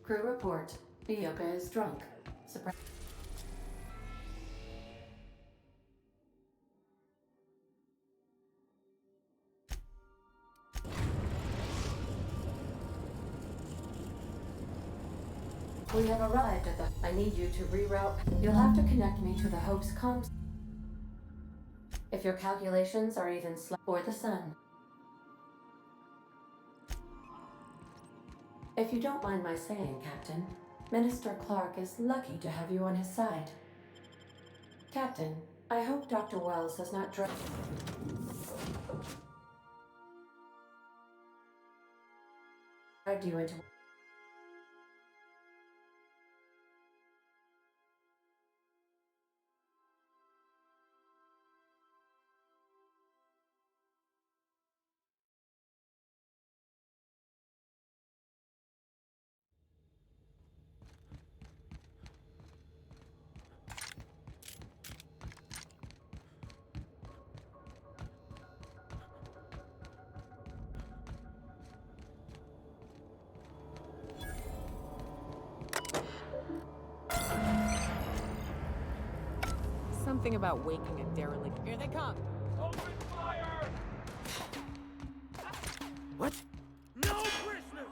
Crew report. Bioka is drunk. Surprise. We have arrived at the... I need you to reroute. You'll have to connect me to the Hope's comms. If your calculations are even or the sun. If you don't mind my saying, Captain, Minister Clark is lucky to have you on his side. Captain, I hope Dr. Wells has not dragged you into... Something about waking a derelict. Here they come! Open fire! What? No prisoners!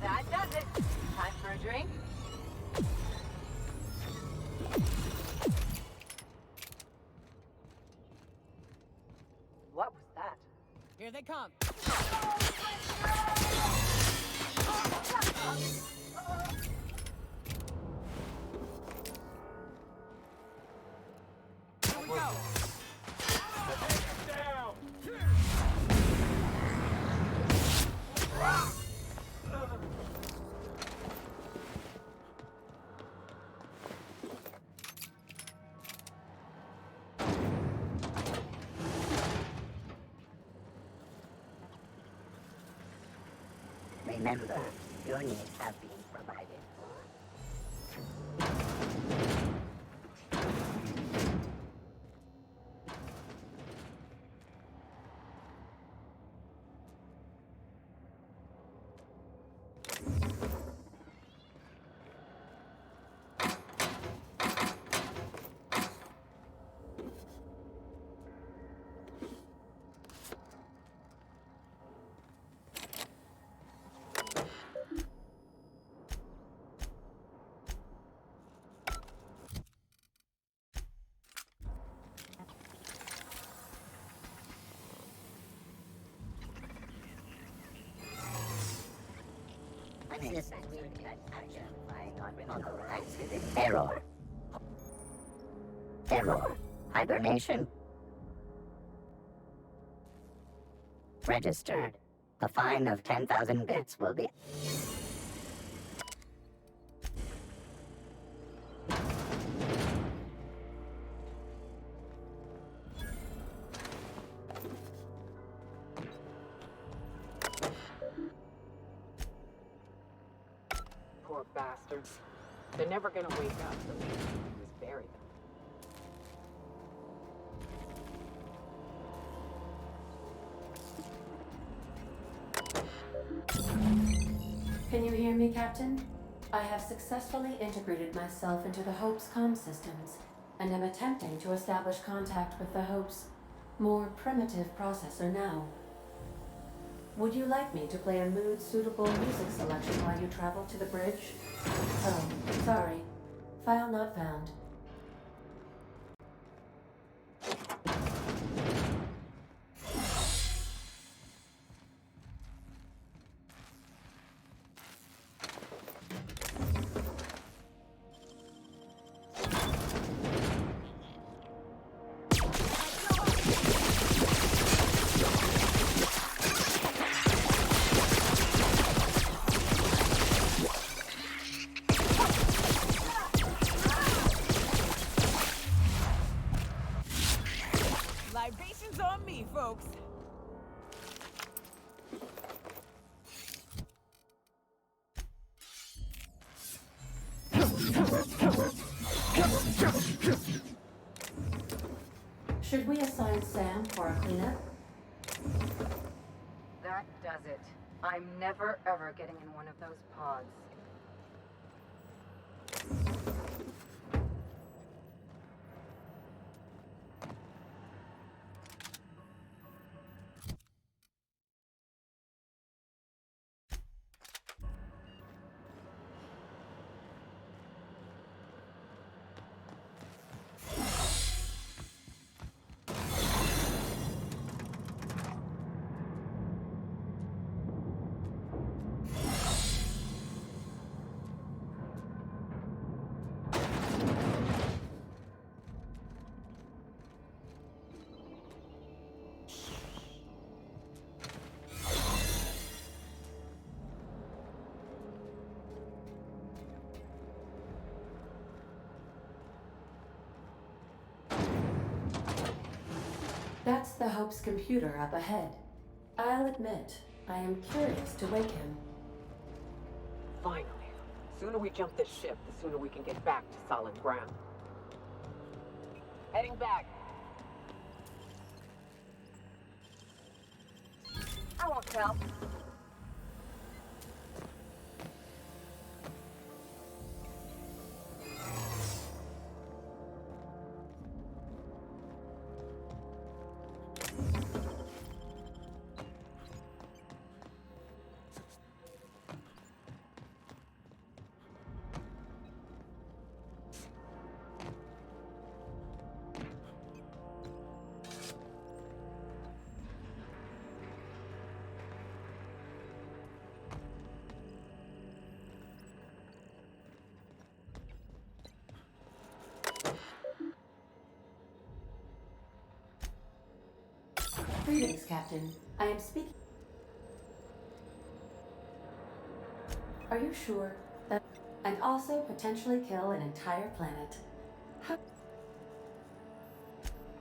That does it. Time for a drink? What was that? Here they come. Here we go. Down! Remember, your needs have been provided Error. Error. Hibernation. Registered. A fine of 10,000 bits will be... Poor bastards. They're never gonna wake up, so we need to do is bury them. Can you hear me, Captain? I have successfully integrated myself into the Hope's comm systems, and am attempting to establish contact with the Hope's more primitive processor now. Would you like me to play a mood-suitable music selection while you travel to the bridge? Oh, sorry. File not found. That does it. I'm never ever getting in one of those pods. That's the Hope's computer up ahead. I'll admit, I am curious to wake him. Finally. The sooner we jump this ship, the sooner we can get back to solid ground. Heading back. I won't tell. Greetings, Captain. I am speaking. Are you sure that... And also potentially kill an entire planet. How...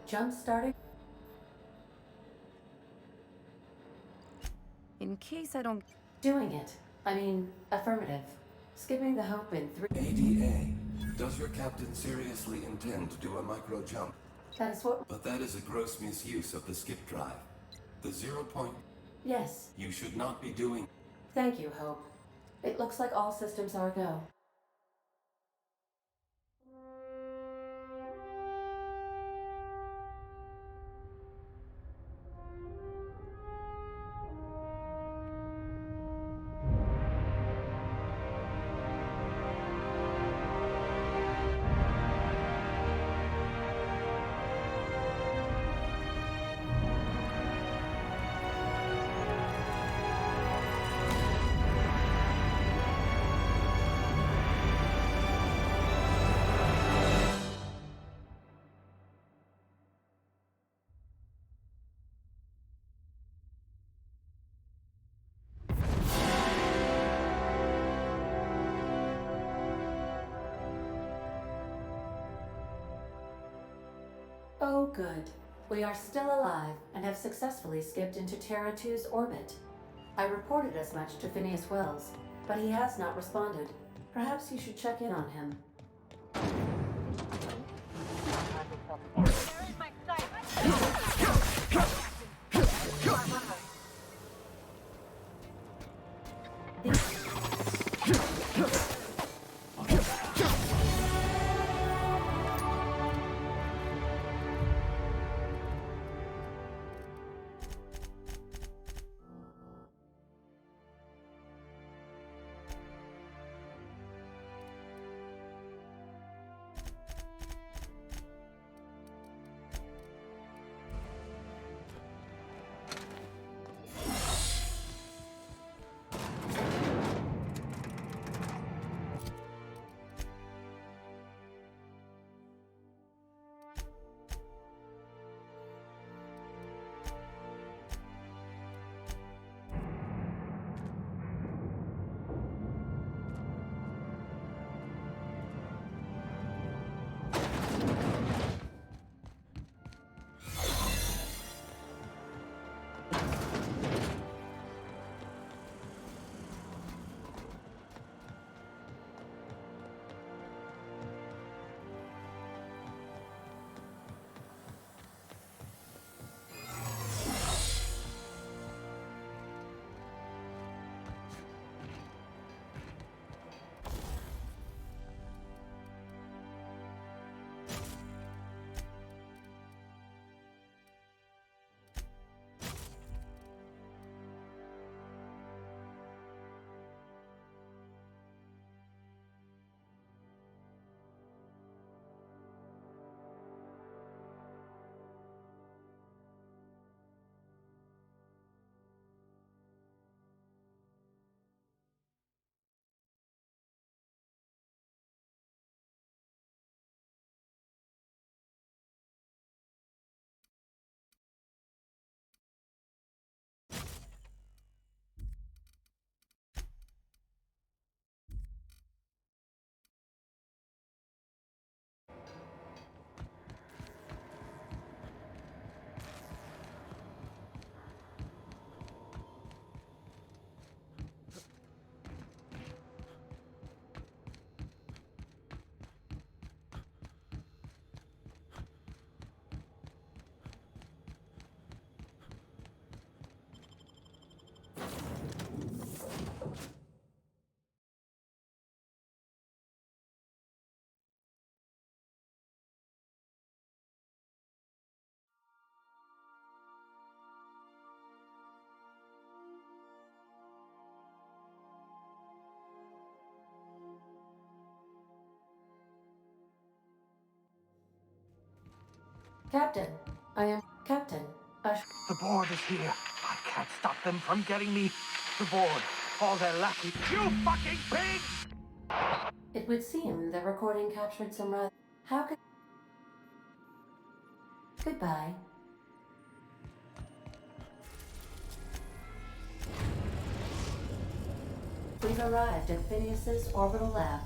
Jump starting? In case I don't... Doing it. I mean, affirmative. Skipping the Hope in 3... ADA, does your captain seriously intend to do a micro jump? That is what... But that is a gross misuse of the skip drive. The 0 point Yes. you should not be doing. Thank you, Hope. It looks like all systems are go. Oh, good. We are still alive and have successfully skipped into Terra 2's orbit. I reported as much to Phineas Wells, but he has not responded. Perhaps you should check in on him. Captain, I am Captain. The board is here. I can't stop them from getting me. The board. All their lackey. You fucking pigs! It would seem the recording captured some rather. How could. Goodbye. We've arrived at Phineas's orbital lab.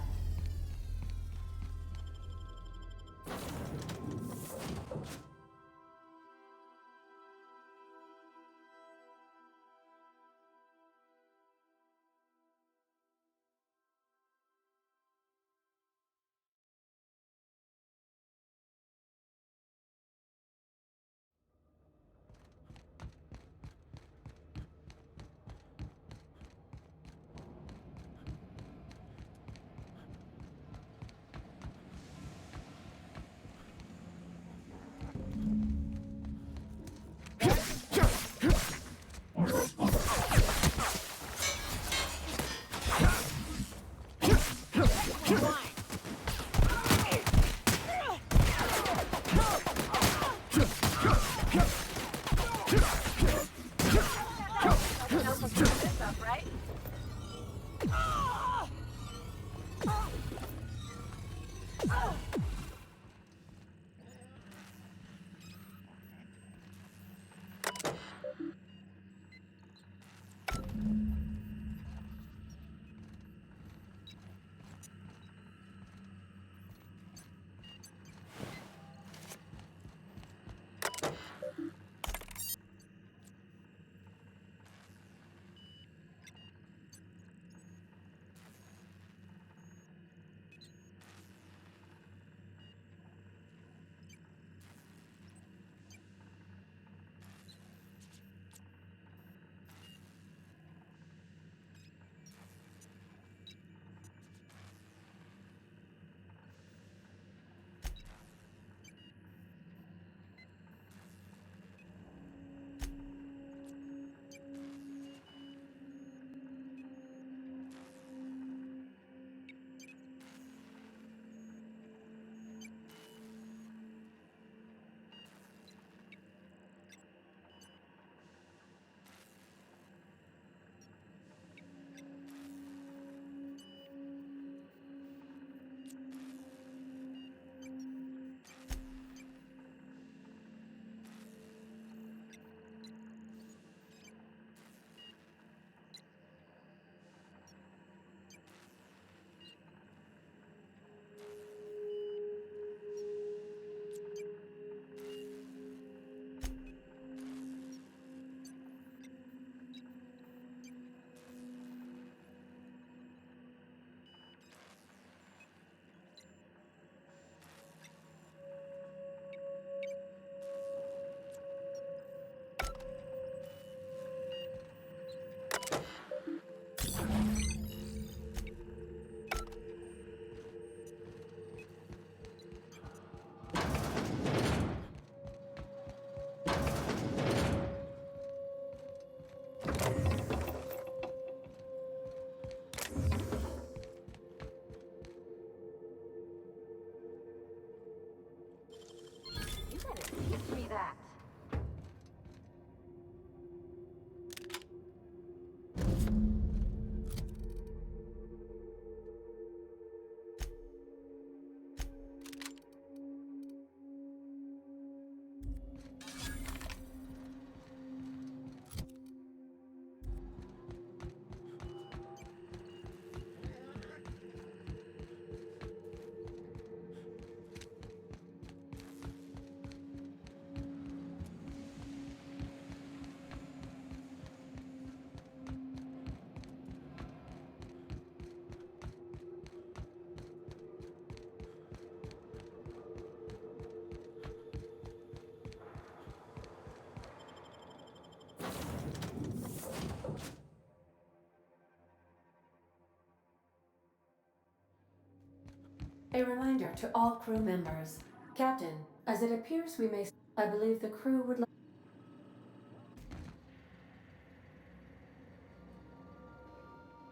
A reminder to all crew members. Captain, as it appears we may... I believe the crew would like...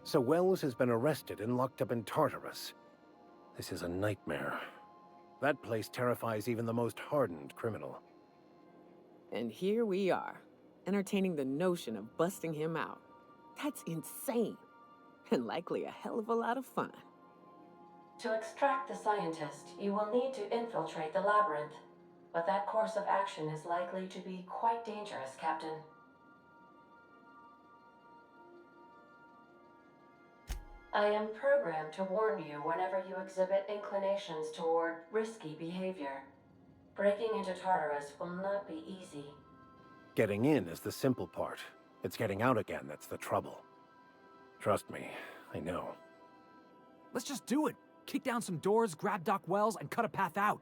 So Wells has been arrested and locked up in Tartarus. This is a nightmare. That place terrifies even the most hardened criminal. And here we are, entertaining the notion of busting him out. That's insane. And likely a hell of a lot of fun. To extract the scientist, you will need to infiltrate the labyrinth. But that course of action is likely to be quite dangerous, Captain. I am programmed to warn you whenever you exhibit inclinations toward risky behavior. Breaking into Tartarus will not be easy. Getting in is the simple part. It's getting out again that's the trouble. Trust me, I know. Let's just do it. Kick down some doors, grab Doc Wells, and cut a path out.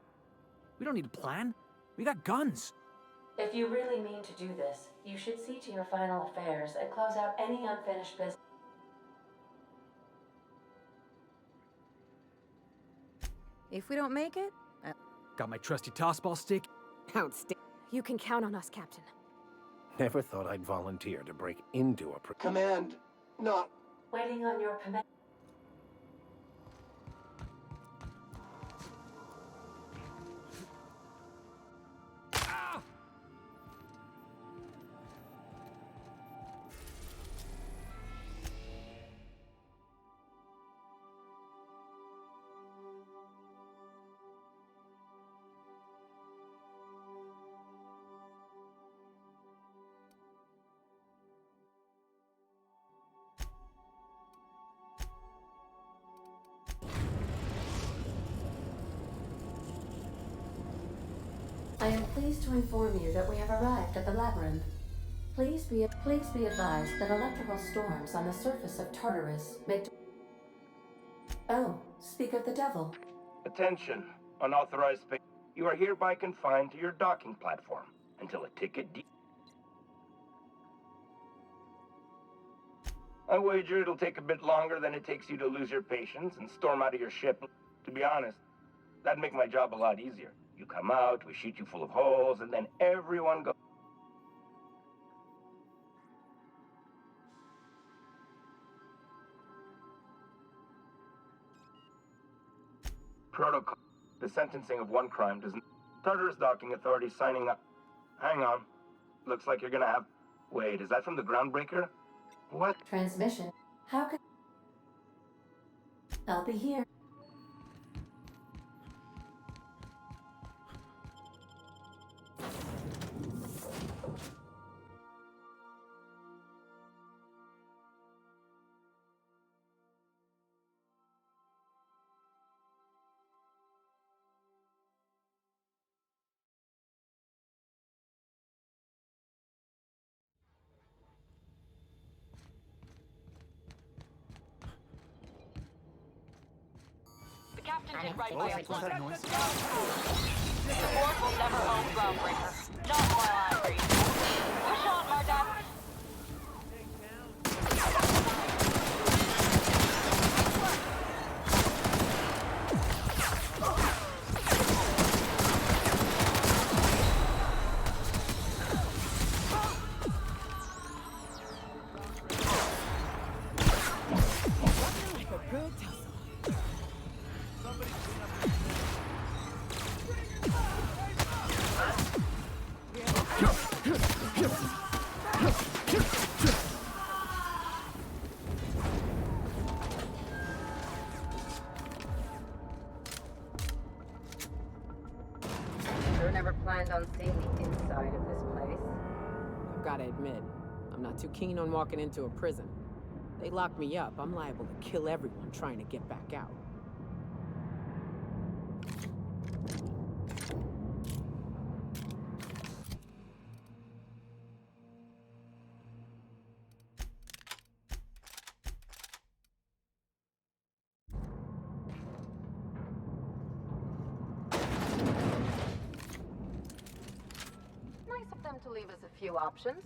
We don't need a plan. We got guns. If you really mean to do this, you should see to your final affairs and close out any unfinished business. If we don't make it, Got my trusty tossball stick. Outstanding. you can count on us, Captain. Never thought I'd volunteer to break into a Command, not. Waiting on your command. I am pleased to inform you that we have arrived at the labyrinth. Please be advised that electrical storms on the surface of Tartarus make... Oh, speak of the devil. Attention, unauthorized space. You are hereby confined to your docking platform until a ticket I wager it'll take a bit longer than it takes you to lose your patience and storm out of your ship. To be honest, that'd make my job a lot easier. You come out, we shoot you full of holes, and then everyone goes... Protocol. The sentencing of one crime doesn't... Tartarus Docking Authority signing up. Hang on. Looks like you're gonna have... Wait, is that from the Groundbreaker? What? Transmission. How can... I'll be here. The captain did right by us. The board will never own Groundbreaker. Not while I breathe. Push on, Mardak. Sure never planned on seeing the inside of this place. I've gotta admit, I'm not too keen on walking into a prison. They lock me up, I'm liable to kill everyone trying to get back out. Nice of them to leave us a few options.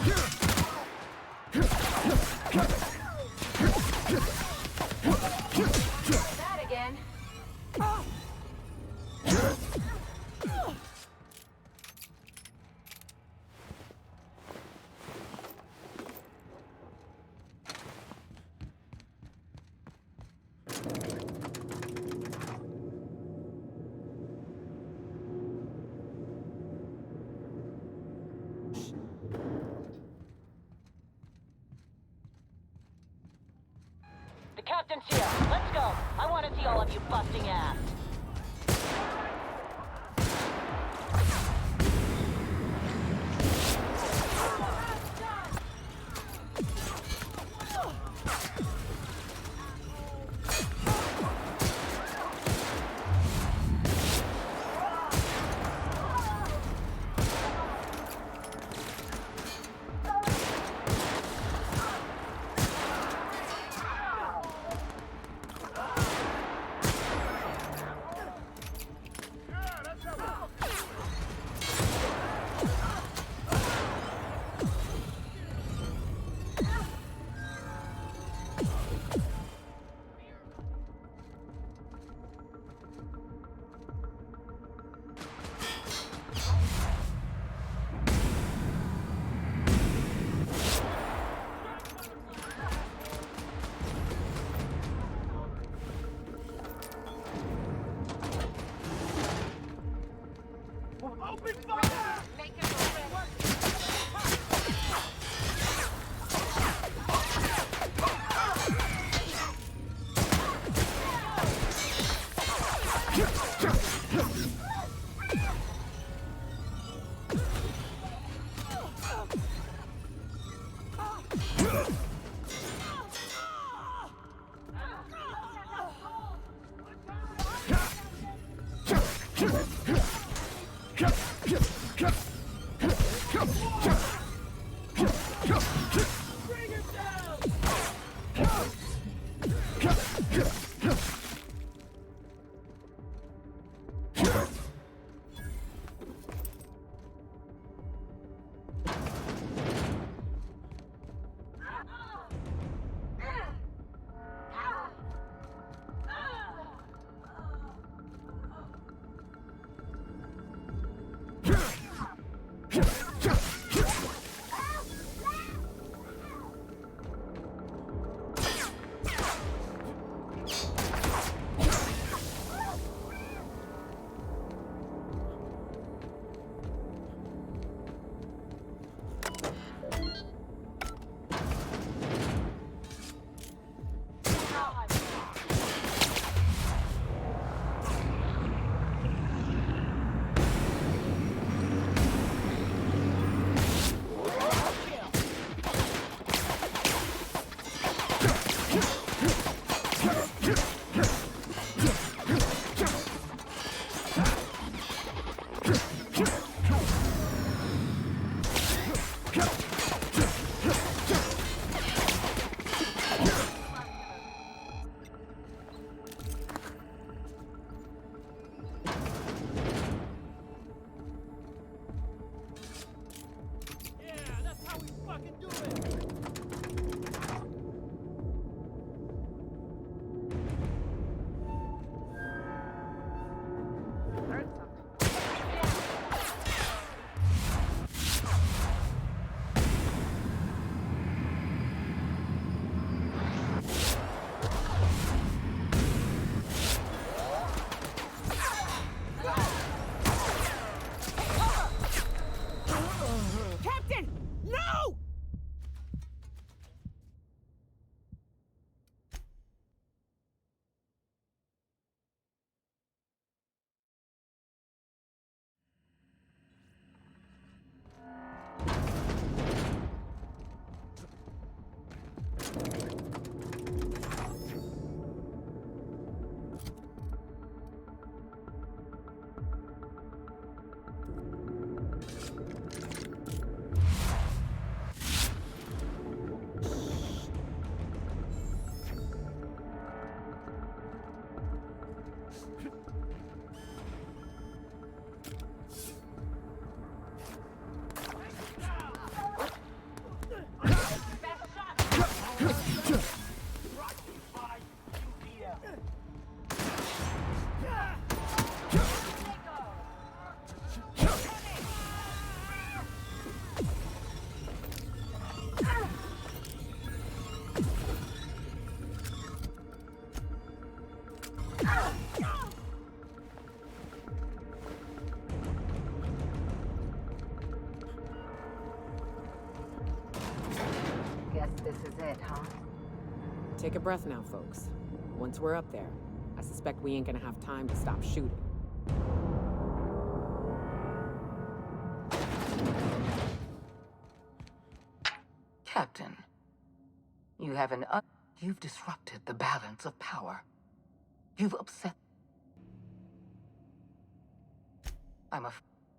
That again. The captain's here. Let's go. I want to see all of you busting ass. This is it, huh? Take a breath now, folks. Once we're up there, I suspect we ain't gonna have time to stop shooting. Captain, you've disrupted the balance of power. You've upset.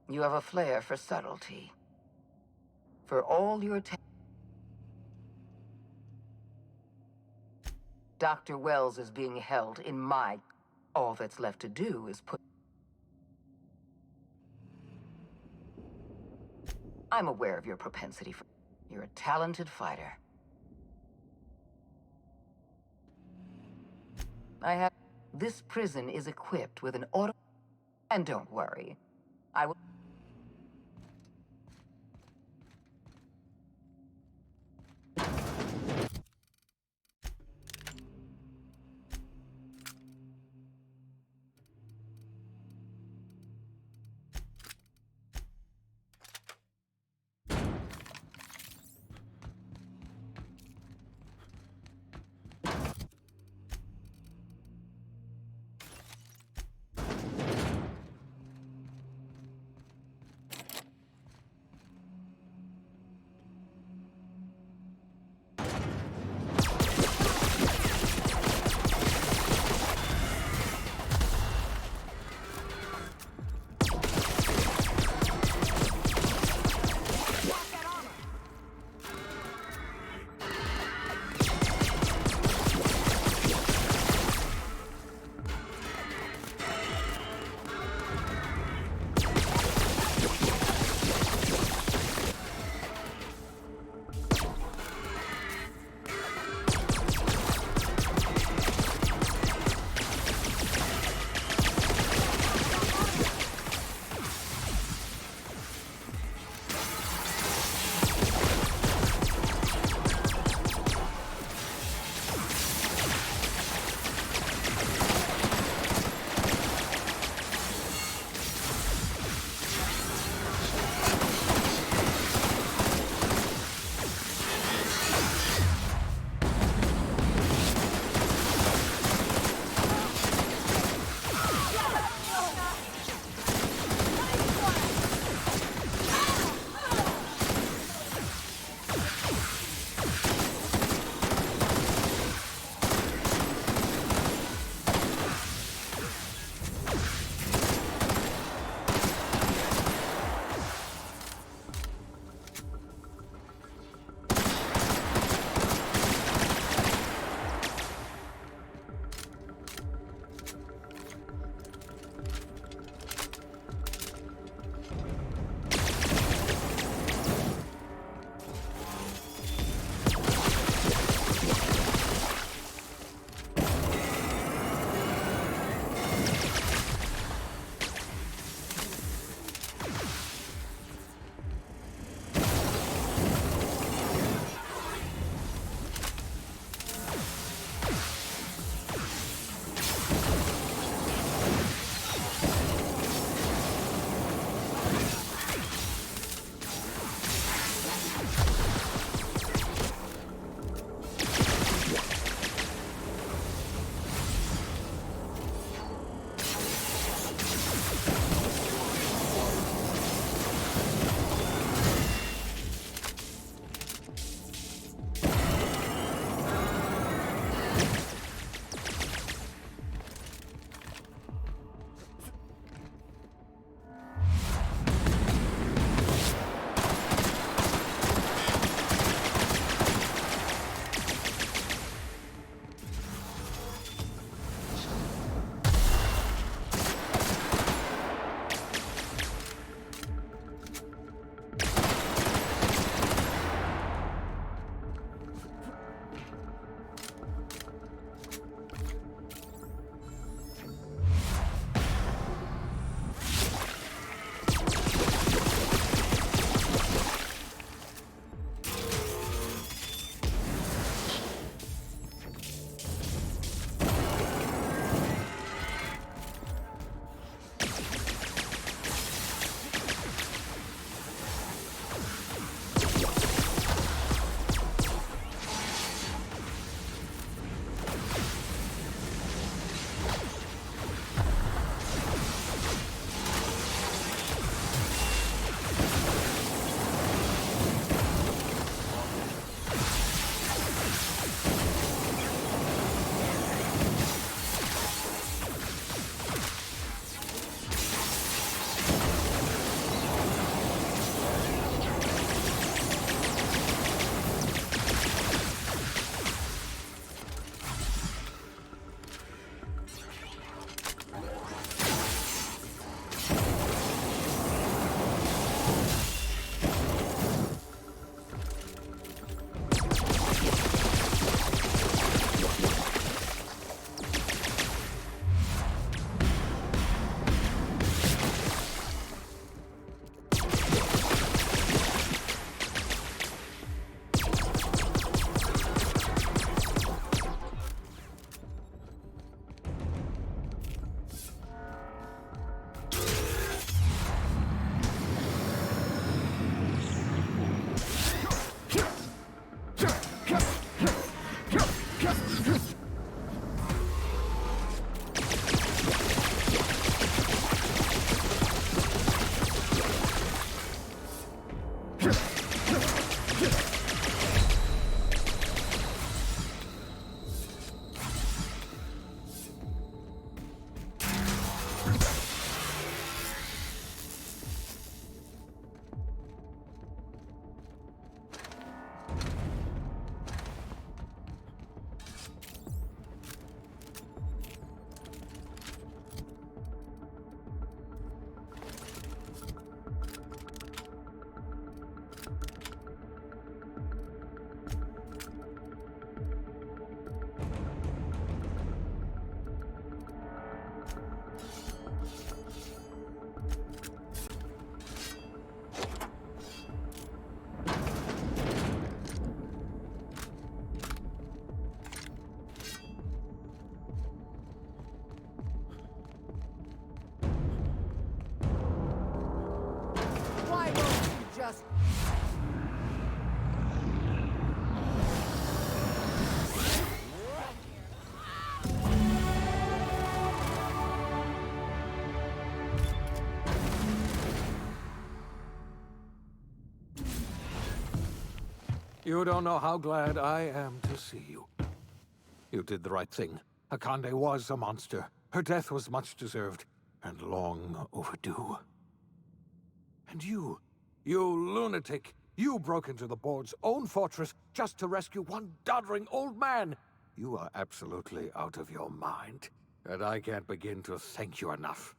You have a flair for subtlety. For all your Dr. Wells is being held in my... All that's left to do is put... I'm aware of your propensity for... You're a talented fighter. This prison is equipped with an auto... And don't worry, I will... Why don't you just... You don't know how glad I am to see you. You did the right thing. Akande was a monster. Her death was much deserved, and long overdue. And you lunatic, you broke into the board's own fortress just to rescue one doddering old man. You are absolutely out of your mind, and I can't begin to thank you enough.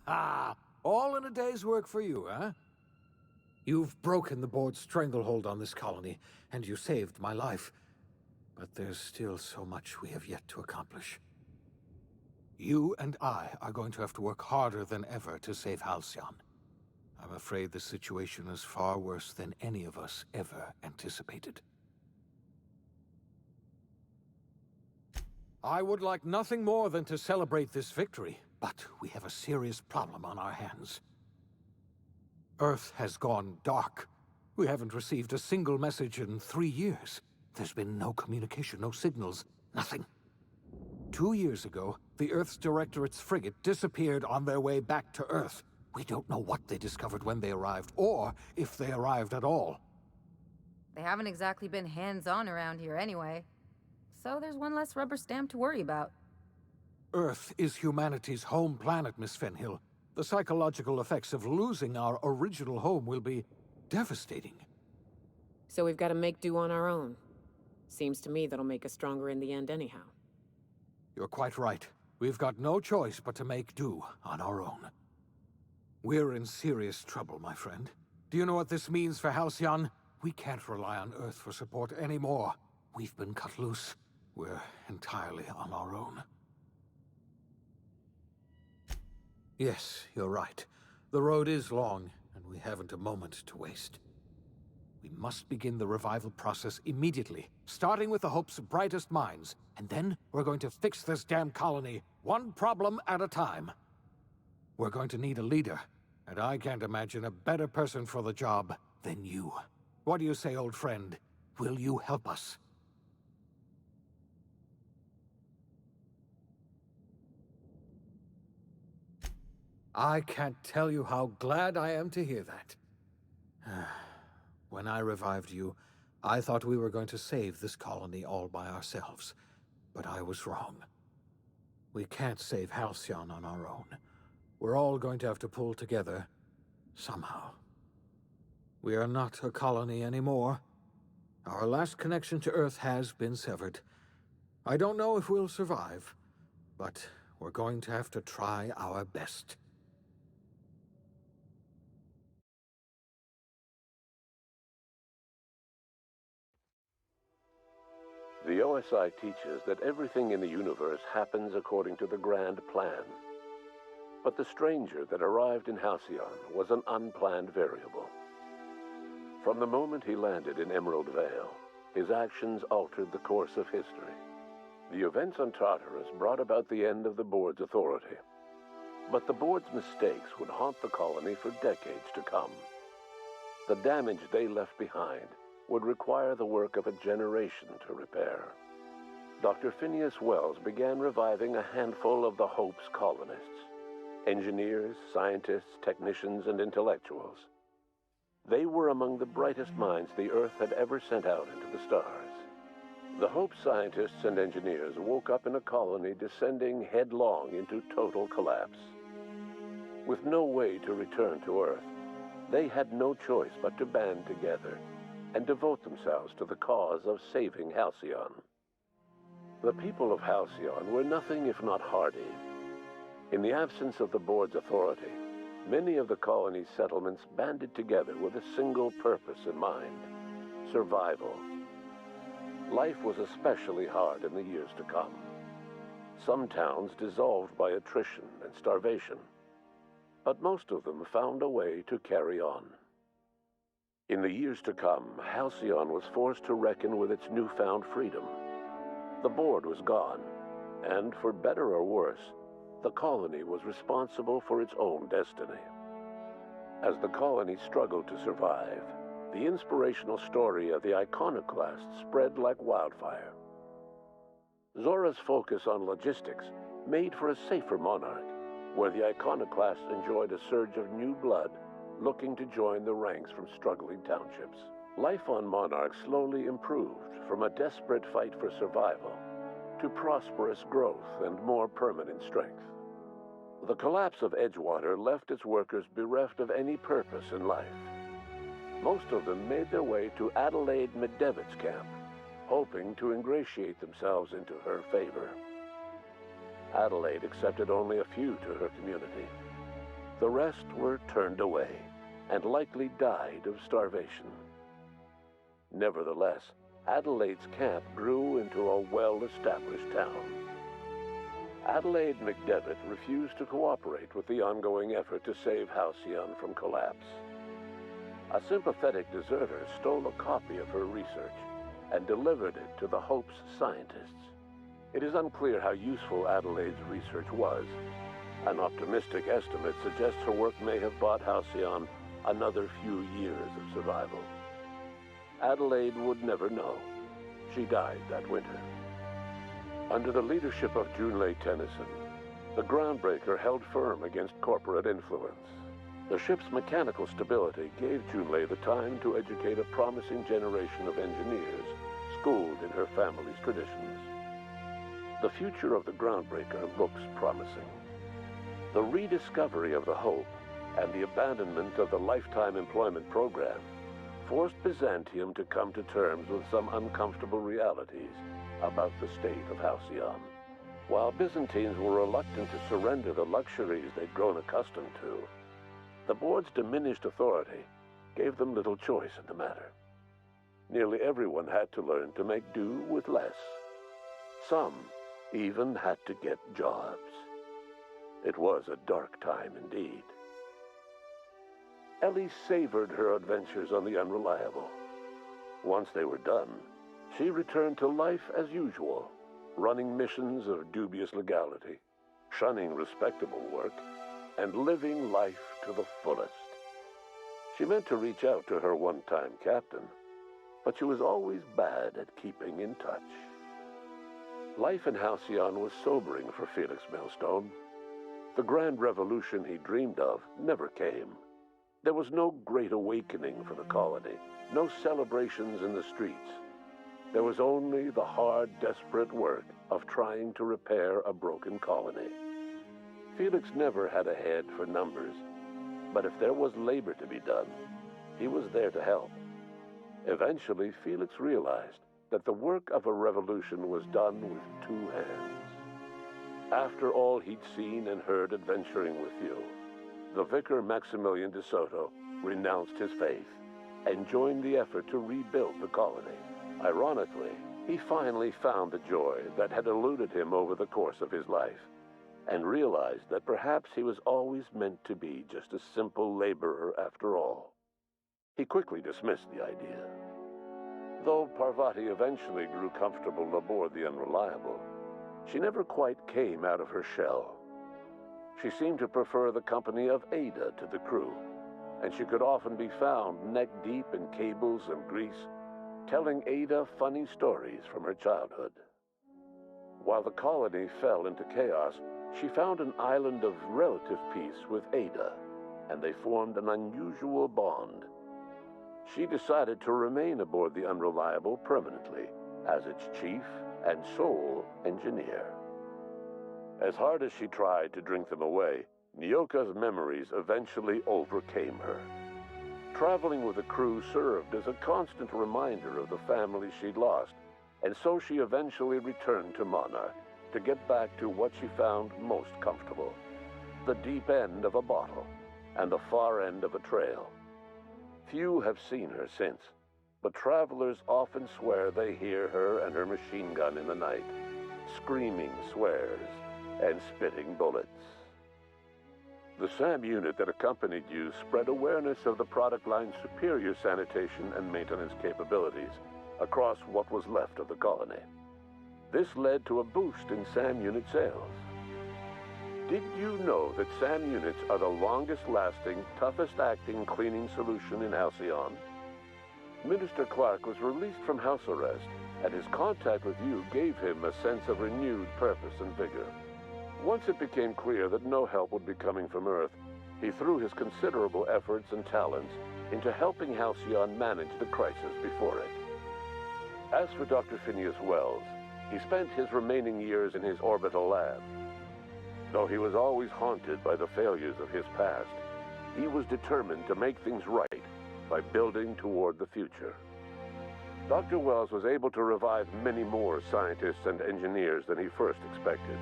Ah, all in a day's work for you, huh? You've broken the board's stranglehold on this colony, and you saved my life. But there's still so much we have yet to accomplish. You and I are going to have to work harder than ever to save Halcyon. I'm afraid the situation is far worse than any of us ever anticipated. I would like nothing more than to celebrate this victory, but we have a serious problem on our hands. Earth has gone dark. We haven't received a single message in 3 years. There's been no communication, no signals, nothing. 2 years ago, the Earth's Directorate's frigate disappeared on their way back to Earth. We don't know what they discovered when they arrived, or if they arrived at all. They haven't exactly been hands-on around here anyway. So there's one less rubber stamp to worry about. Earth is humanity's home planet, Miss Fenhill. The psychological effects of losing our original home will be devastating. So we've got to make do on our own. Seems to me that'll make us stronger in the end anyhow. You're quite right. We've got no choice but to make do on our own. We're in serious trouble, my friend. Do you know what this means for Halcyon? We can't rely on Earth for support anymore. We've been cut loose. We're entirely on our own. Yes, you're right. The road is long, and we haven't a moment to waste. We must begin the revival process immediately, starting with the Hope's brightest minds, and then we're going to fix this damn colony, one problem at a time. We're going to need a leader, and I can't imagine a better person for the job than you. What do you say, old friend? Will you help us? I can't tell you how glad I am to hear that. When I revived you, I thought we were going to save this colony all by ourselves. But I was wrong. We can't save Halcyon on our own. We're all going to have to pull together, somehow. We are not a colony anymore. Our last connection to Earth has been severed. I don't know if we'll survive, but we're going to have to try our best. The OSI teaches that everything in the universe happens according to the grand plan. But the stranger that arrived in Halcyon was an unplanned variable. From the moment he landed in Emerald Vale, his actions altered the course of history. The events on Tartarus brought about the end of the board's authority. But the board's mistakes would haunt the colony for decades to come. The damage they left behind would require the work of a generation to repair. Dr. Phineas Wells began reviving a handful of the Hope's colonists. engineers, scientists, technicians, and intellectuals. They were among the brightest minds the Earth had ever sent out into the stars. The Hope scientists and engineers woke up in a colony descending headlong into total collapse. With no way to return to Earth, they had no choice but to band together and devote themselves to the cause of saving Halcyon. The people of Halcyon were nothing if not hardy. In the absence of the board's authority, many of the colony's settlements banded together with a single purpose in mind: survival. Life was especially hard in the years to come. Some towns dissolved by attrition and starvation, but most of them found a way to carry on. In the years to come, Halcyon was forced to reckon with its newfound freedom. The board was gone, and for better or worse, the colony was responsible for its own destiny. As the colony struggled to survive, the inspirational story of the Iconoclast spread like wildfire. Zora's focus on logistics made for a safer monarch, where the Iconoclasts enjoyed a surge of new blood looking to join the ranks from struggling townships. Life on Monarch slowly improved from a desperate fight for survival to prosperous growth and more permanent strength. The collapse of Edgewater left its workers bereft of any purpose in life. Most of them made their way to Adelaide McDevitt's camp, hoping to ingratiate themselves into her favor. Adelaide accepted only a few to her community. The rest were turned away and likely died of starvation. Nevertheless, Adelaide's camp grew into a well-established town. Adelaide McDevitt refused to cooperate with the ongoing effort to save Halcyon from collapse. A sympathetic deserter stole a copy of her research and delivered it to the Hope's scientists. It is unclear how useful Adelaide's research was. An optimistic estimate suggests her work may have bought Halcyon another few years of survival. Adelaide would never know. She died that winter. Under the leadership of Junlei Tennyson, the Groundbreaker held firm against corporate influence. The ship's mechanical stability gave Junlei the time to educate a promising generation of engineers schooled in her family's traditions. The future of the Groundbreaker looks promising. The rediscovery of the Hope and the abandonment of the lifetime employment program forced Byzantium to come to terms with some uncomfortable realities about the state of Halcyon. While Byzantines were reluctant to surrender the luxuries they'd grown accustomed to, the board's diminished authority gave them little choice in the matter. Nearly everyone had to learn to make do with less. Some even had to get jobs. It was a dark time indeed. Ellie savored her adventures on the Unreliable. Once they were done, she returned to life as usual, running missions of dubious legality, shunning respectable work, and living life to the fullest. She meant to reach out to her one-time captain, but she was always bad at keeping in touch. Life in Halcyon was sobering for Felix Millstone. The grand revolution he dreamed of never came. There was no great awakening for the colony, no celebrations in the streets. There was only the hard, desperate work of trying to repair a broken colony. Felix never had a head for numbers, but if there was labor to be done, he was there to help. Eventually, Felix realized that the work of a revolution was done with two hands. After all he'd seen and heard adventuring with you, the vicar Maximilian de Soto renounced his faith and joined the effort to rebuild the colony. Ironically, he finally found the joy that had eluded him over the course of his life, and realized that perhaps he was always meant to be just a simple laborer after all. He quickly dismissed the idea. Though Parvati eventually grew comfortable aboard the Unreliable, she never quite came out of her shell. She seemed to prefer the company of Ada to the crew, and she could often be found neck-deep in cables and grease, telling Ada funny stories from her childhood. While the colony fell into chaos, she found an island of relative peace with Ada, and they formed an unusual bond. She decided to remain aboard the Unreliable permanently as its chief and sole engineer. As hard as she tried to drink them away, Nyoka's memories eventually overcame her. Traveling with the crew served as a constant reminder of the family she'd lost, and so she eventually returned to Monarch to get back to what she found most comfortable: the deep end of a bottle and the far end of a trail. Few have seen her since, but travelers often swear they hear her and her machine gun in the night, screaming swears and spitting bullets. The SAM unit that accompanied you spread awareness of the product line's superior sanitation and maintenance capabilities across what was left of the colony. This led to a boost in SAM unit sales. Did you know that SAM units are the longest-lasting, toughest-acting cleaning solution in Halcyon? Minister Clark was released from house arrest, and his contact with you gave him a sense of renewed purpose and vigor. Once it became clear that no help would be coming from Earth, he threw his considerable efforts and talents into helping Halcyon manage the crisis before it. As for Dr. Phineas Wells, he spent his remaining years in his orbital lab. Though he was always haunted by the failures of his past, he was determined to make things right by building toward the future. Dr. Wells was able to revive many more scientists and engineers than he first expected,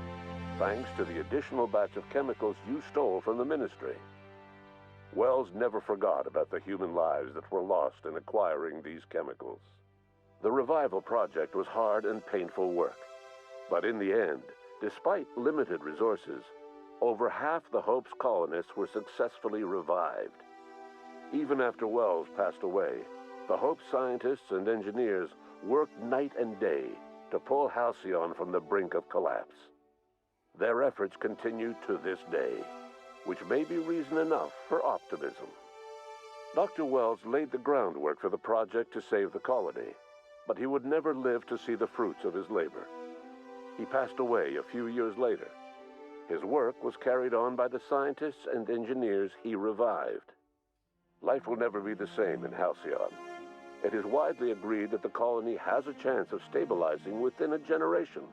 thanks to the additional batch of chemicals you stole from the Ministry. Wells never forgot about the human lives that were lost in acquiring these chemicals. The revival project was hard and painful work, but in the end, despite limited resources, over half the Hope's colonists were successfully revived. Even after Wells passed away, the Hope scientists and engineers worked night and day to pull Halcyon from the brink of collapse. Their efforts continue to this day, which may be reason enough for optimism. Dr. Wells laid the groundwork for the project to save the colony, but he would never live to see the fruits of his labor. He passed away a few years later. His work was carried on by the scientists and engineers he revived. Life will never be the same in Halcyon. It is widely agreed that the colony has a chance of stabilizing within a generation,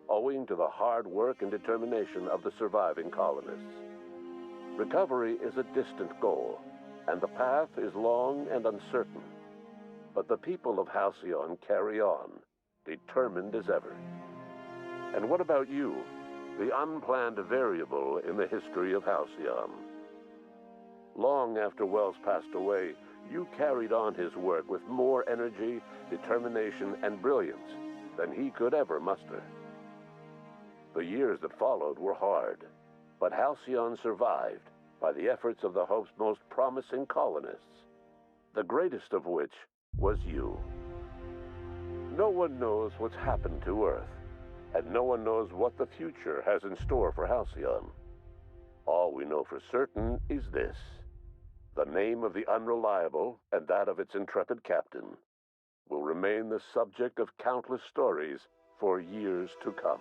owing to the hard work and determination of the surviving colonists. Recovery is a distant goal, and the path is long and uncertain. But the people of Halcyon carry on, determined as ever. And what about you, the unplanned variable in the history of Halcyon? Long after Wells passed away, you carried on his work with more energy, determination, and brilliance than he could ever muster. The years that followed were hard, but Halcyon survived by the efforts of the Hope's most promising colonists, the greatest of which was you. No one knows what's happened to Earth, and no one knows what the future has in store for Halcyon. All we know for certain is this: the name of the Unreliable and that of its intrepid captain will remain the subject of countless stories for years to come.